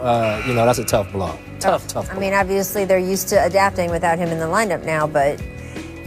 that's a tough blow. Tough blow. I mean, obviously they're used to adapting without him in the lineup now, but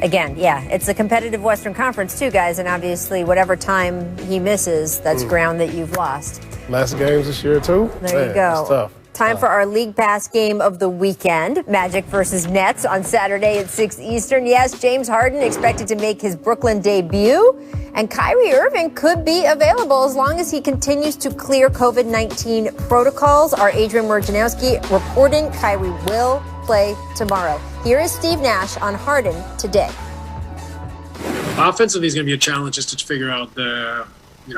again, yeah, it's a competitive Western Conference too, guys, and obviously whatever time he misses, that's ground that you've lost. Last games this year too? There you go. That's tough. Time for our League Pass game of the weekend. Magic versus Nets on Saturday at 6 Eastern. Yes, James Harden expected to make his Brooklyn debut. And Kyrie Irving could be available as long as he continues to clear COVID-19 protocols. Our Adrian Wojnarowski reporting Kyrie will play tomorrow. Here is Steve Nash on Harden today. Offensively is going to be a challenge just to figure out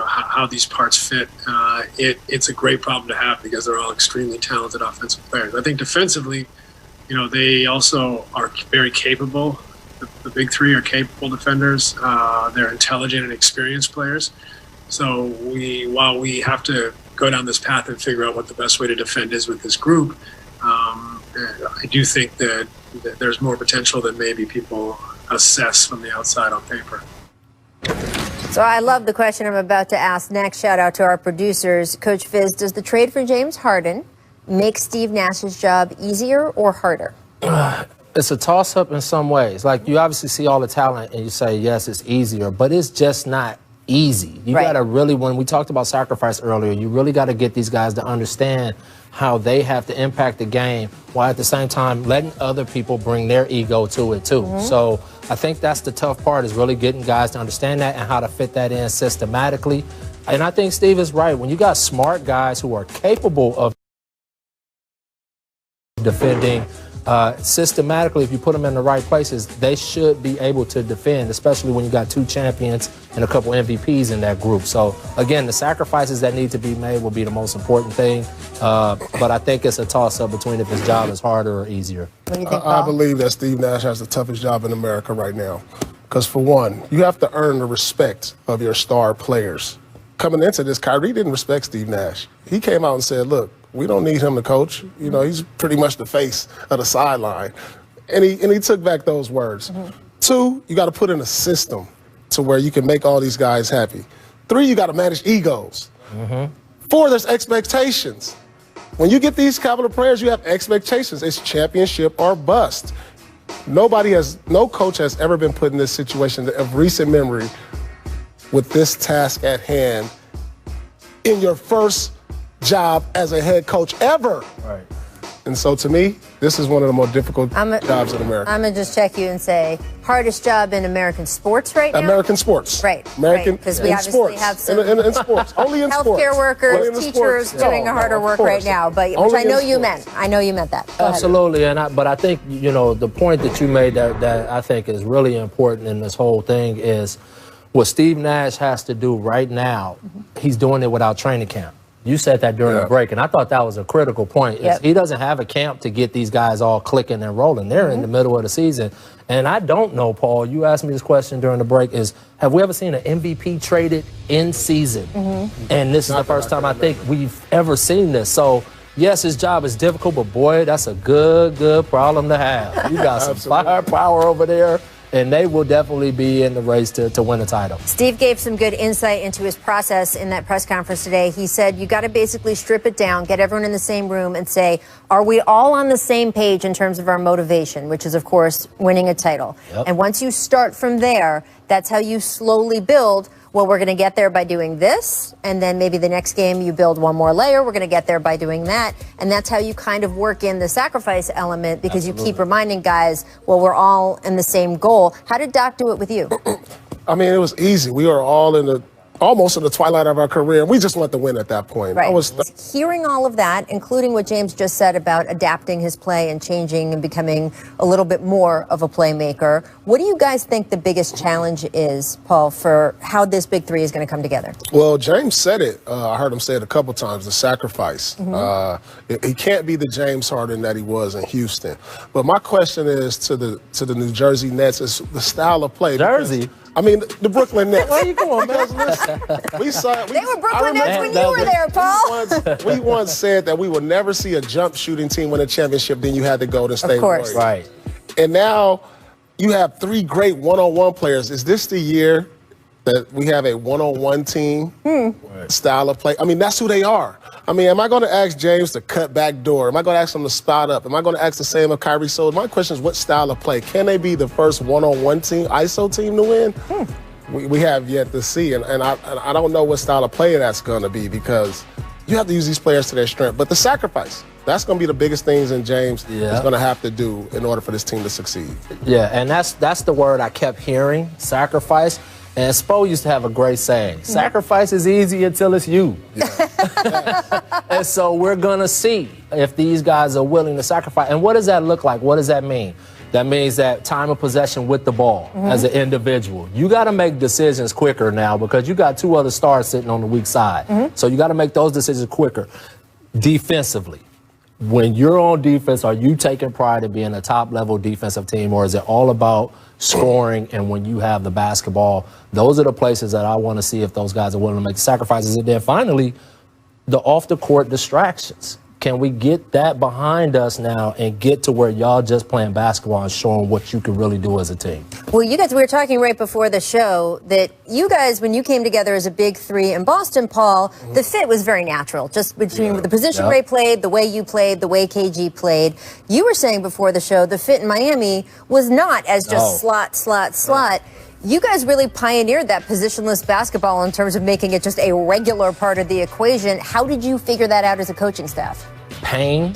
how these parts fit. It's a great problem to have because they're all extremely talented offensive players. I think defensively, they also are very capable. The big three are capable defenders. They're intelligent and experienced players. So while we have to go down this path and figure out what the best way to defend is with this group, I do think that there's more potential than maybe people assess from the outside on paper. So I love the question I'm about to ask next. Shout out to our producers. Coach Fizz, does the trade for James Harden make Steve Nash's job easier or harder? It's a toss-up in some ways. Like, you obviously see all the talent and you say, yes, it's easier, but it's just not easy. You got to really, when we talked about sacrifice earlier, you really got to get these guys to understand how they have to impact the game while at the same time letting other people bring their ego to it too. So I think that's the tough part, is really getting guys to understand that and how to fit that in systematically. And I think Steve is right. When you got smart guys who are capable of defending systematically, if you put them in the right places, they should be able to defend, especially when you got two champions and a couple MVPs in that group. So, again, the sacrifices that need to be made will be the most important thing. But I think it's a toss-up between if his job is harder or easier. What do you think, Paul? I believe that Steve Nash has the toughest job in America right now. Because, for one, you have to earn the respect of your star players. Coming into this, Kyrie didn't respect Steve Nash. He came out and said, look, we don't need him to coach. He's pretty much the face of the sideline. And he took back those words. 2, you got to put in a system to where you can make all these guys happy. 3, you got to manage egos. 4, there's expectations. When you get these capital players, you have expectations. It's championship or bust. No coach has ever been put in this situation of recent memory with this task at hand in your first job as a head coach ever. Right. And so to me, this is one of the more difficult jobs in America. I'm going to just check you and say, hardest job in American sports right now? American sports. Right. Because we obviously sports. have some in sports. Only in sports. Healthcare workers, teachers doing harder work right now. But which I know you meant. I know you meant that. Go Absolutely. But I think, the point that you made that I think is really important in this whole thing is what Steve Nash has to do right now. He's doing it without training camp. You said that during the break, and I thought that was a critical point. He doesn't have a camp to get these guys all clicking and rolling. They're in the middle of the season. And I don't know, Paul, you asked me this question during the break, have we ever seen an MVP traded in season? And this is the first time I think we've ever seen this. So, yes, his job is difficult, but boy, that's a good problem to have. You got some firepower over there. And they will definitely be in the race to win the title. Steve gave some good insight into his process in that press conference today. He said you got to basically strip it down, get everyone in the same room and say, are we all on the same page in terms of our motivation, which is, of course, winning a title. And once you start from there, that's how you slowly build. Well, we're going to get there by doing this, and then maybe the next game you build one more layer. We're going to get there by doing that, and that's how you kind of work in the sacrifice element because you keep reminding guys, well, we're all in the same goal. How did Doc do it with you? I mean, it was easy. We were all almost in the twilight of our career. We just wanted to win at that point. Right. Hearing all of that, including what James just said about adapting his play and changing and becoming a little bit more of a playmaker, what do you guys think the biggest challenge is, Paul, for how this big three is going to come together? Well, James said it. I heard him say it a couple times, the sacrifice. He can't be the James Harden that he was in Houston. But my question is to the New Jersey Nets is the style of play. Jersey? I mean, the Brooklyn Nets. Where you going, man? They were Brooklyn Nets when you were there, Paul. We once said that we would never see a jump shooting team win a championship, then you had the Golden State Warriors. Right. And now you have 3 great one-on-one players. Is this the year that we have a one-on-one team style of play. I mean, that's who they are. I mean, am I going to ask James to cut back door? Am I going to ask him to spot up? Am I going to ask the same of Kyrie? So my question is, what style of play? Can they be the first one-on-one team, ISO team to win? We have yet to see, and I don't know what style of play that's going to be, because you have to use these players to their strength. But the sacrifice, that's going to be the biggest things in James is going to have to do in order for this team to succeed. Yeah, and that's the word I kept hearing, sacrifice. And Spo used to have a great saying, sacrifice is easy until it's you. And so we're going to see if these guys are willing to sacrifice. And what does that look like? What does that mean? That means that time of possession with the ball as an individual. You got to make decisions quicker now, because you got 2 other stars sitting on the weak side. So you got to make those decisions quicker. Defensively, when you're on defense, are you taking pride in being a top-level defensive team, or is it all about scoring? And when you have the basketball, those are the places that I want to see if those guys are willing to make the sacrifices. And then finally, the off-the-court distractions. Can we get that behind us now and get to where y'all just playing basketball and showing what you can really do as a team? Well, you guys, we were talking right before the show that you guys, when you came together as a big three in Boston, Paul, the fit was very natural, just between the position Ray played, the way you played, the way KG played. You were saying before the show the fit in Miami was not as just slot. You guys really pioneered that positionless basketball in terms of making it just a regular part of the equation. How did you figure that out as a coaching staff? Pain,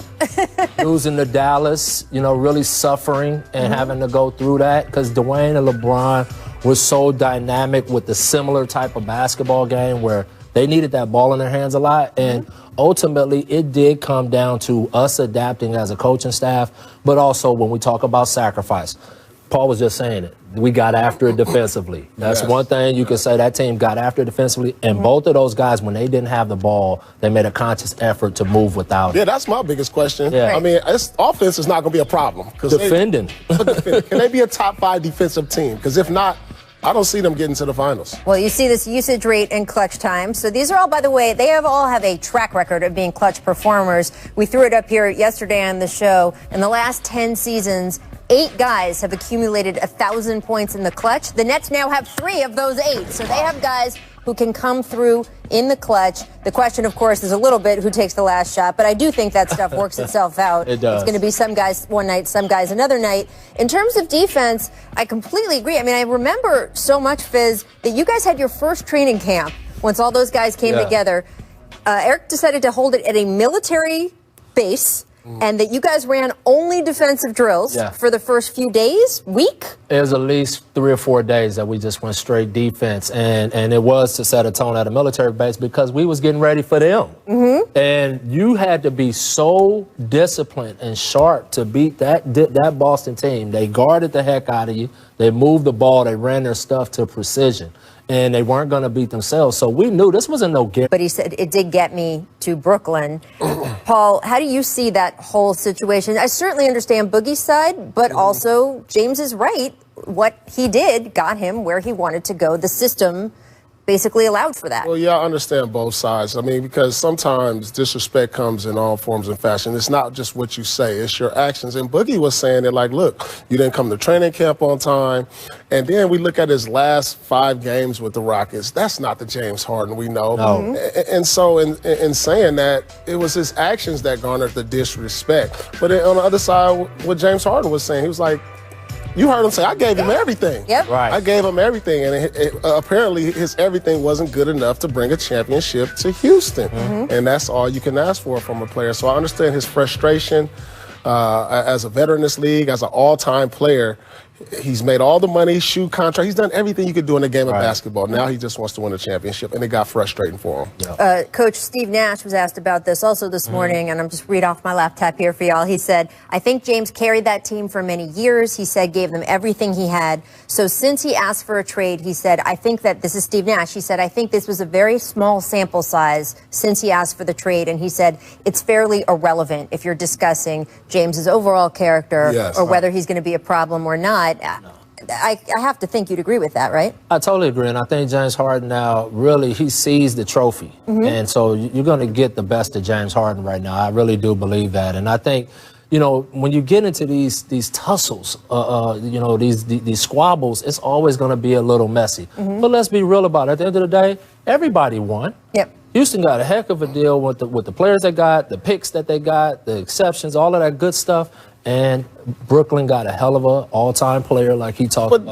losing to Dallas, really suffering and having to go through that, because Dwayne and LeBron were so dynamic with the similar type of basketball game where they needed that ball in their hands a lot. And ultimately, it did come down to us adapting as a coaching staff, but also when we talk about sacrifice. Paul was just saying it. We got after it defensively. That's one thing you can say. That team got after it defensively. And both of those guys, when they didn't have the ball, they made a conscious effort to move without it. Yeah, that's my biggest question. Yeah. I mean, offense is not going to be a problem. Defending. Can they be a top 5 defensive team? Because if not, I don't see them getting to the finals. Well, you see this usage rate and clutch time. So these are all, by the way, they all have a track record of being clutch performers. We threw it up here yesterday on the show. In the last 10 seasons, 8 guys have accumulated 1,000 points in the clutch. The Nets now have 3 of those 8. So they have guys who can come through in the clutch. The question, of course, is a little bit who takes the last shot, but I do think that stuff works itself out. It does. It's going to be some guys one night, some guys another night. In terms of defense, I completely agree. I mean, I remember so much, Fizz, that you guys had your first training camp once all those guys came together. Eric decided to hold it at a military base, and that you guys ran only defensive drills for the first few days, week? It was at least 3 or 4 days that we just went straight defense, and it was to set a tone at a military base because we was getting ready for them. And you had to be so disciplined and sharp to beat that Boston team. They guarded the heck out of you. They moved the ball. They ran their stuff to precision. And they weren't going to beat themselves. So we knew this wasn't no game. But he said, it did get me to Brooklyn. Paul, how do you see that whole situation? I certainly understand Boogie's side, but also James is right. What he did got him where he wanted to go. The system basically allowed for that. Well, yeah, I understand both sides. I mean, because sometimes disrespect comes in all forms and fashion. It's not just what you say, it's your actions. And Boogie was saying that, like, look, you didn't come to training camp on time. And then we look at his last 5 games with the Rockets. That's not the James Harden we know. No. And so in saying that, it was his actions that garnered the disrespect. But on the other side, what James Harden was saying, he was like, you heard him say, I gave him everything. Yep. Right. I gave him everything. And apparently his everything wasn't good enough to bring a championship to Houston. And that's all you can ask for from a player. So I understand his frustration as a veteran in this league, as an all-time player. He's made all the money, shoe contract. He's done everything you could do in the game of basketball. Now he just wants to win a championship, and it got frustrating for him. Coach Steve Nash was asked about this also this morning, and I'm just read off my laptop here for y'all. He said, I think James carried that team for many years. He said, gave them everything he had. So since he asked for a trade, he said, I think that this is Steve Nash. He said, I think this was a very small sample size since he asked for the trade. And he said, it's fairly irrelevant if you're discussing James's overall character or whether he's going to be a problem or not. I have to think you'd agree with that, right? I totally agree, and I think James Harden now really, he sees the trophy. And so you're going to get the best of James Harden right now. I really do believe that. And I think when you get into these tussles, these squabbles, it's always going to be a little messy. But let's be real about it. At the end of the day, everybody won. Yep. Houston got a heck of a deal with the players they got, the picks that they got, the exceptions, all of that good stuff. And Brooklyn got a hell of a all-time player like he talked about.